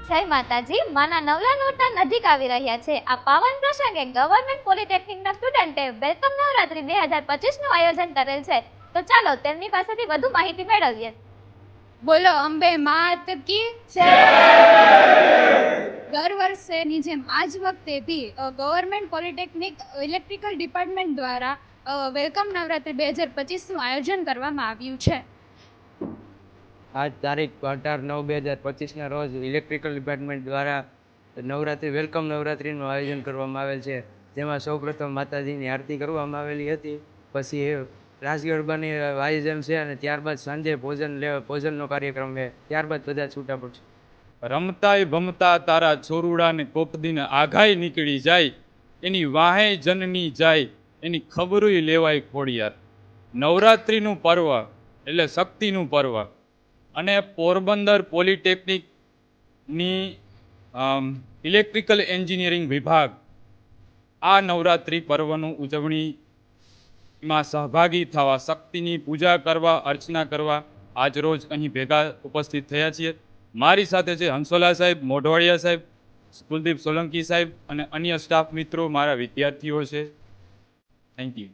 જય માતાજી, માના નવલા નોરતા નજીક આવી રહ્યા છે. આ પાવન પ્રસંગે ગવર્નમેન્ટ પોલિટેકનિકના સ્ટુડન્ટે વેલકમ નવરાત્રી 2025 નું આયોજન કરેલ છે. તો ચાલો તેમની પાસેથી વધુ માહિતી મેળવીએ. બોલો અંબે માત કી દર વર્ષેની જેમ આજ વખતે બી ગવર્નમેન્ટ પોલિટેકનિક ઇલેક્ટ્રિકલ ડિપાર્ટમેન્ટ દ્વારા વેલકમ નવરાત્રી 2025 નું આયોજન કરવામાં આવ્યું છે. આજ તારીખ 18/9/2025ના રોજ ઇલેક્ટ્રિકલ ડિપાર્ટમેન્ટ દ્વારા વેલકમ નવરાત્રિનું આયોજન કરવામાં આવેલ છે. જેમાં સૌપ્રથમ માતાજીની આરતી કરવામાં આવેલી હતી. પછી રાસ ગરબાની આયોજન છે અને ત્યારબાદ સાંજે ભોજનનો કાર્યક્રમ છે. ત્યારબાદ બધા છૂટા પડશે. રમતાય ભમતા તારા છોરુડાને કોક દિન આઘાઈ નીકળી જાય, એની વાહે જનની જાય, એની ખબરુંય લેવાય ખોડિયાર. નવરાત્રિનું પર્વ એટલે શક્તિનું પર્વ અને પોરબંદર પોલિટેકનિકની ઇલેક્ટ્રિકલ એન્જિનિયરિંગ વિભાગ આ નવરાત્રિ પર્વનું ઉજવણીમાં સહભાગી થવા, શક્તિની પૂજા કરવા, અર્ચના કરવા આજરોજ અહીં ભેગા ઉપસ્થિત થયા છીએ. મારી સાથે છે હંસોલા સાહેબ, મોઢવાડિયા સાહેબ, કુલદીપ સોલંકી સાહેબ અને અન્ય સ્ટાફ મિત્રો, મારા વિદ્યાર્થીઓ છે. Thank you.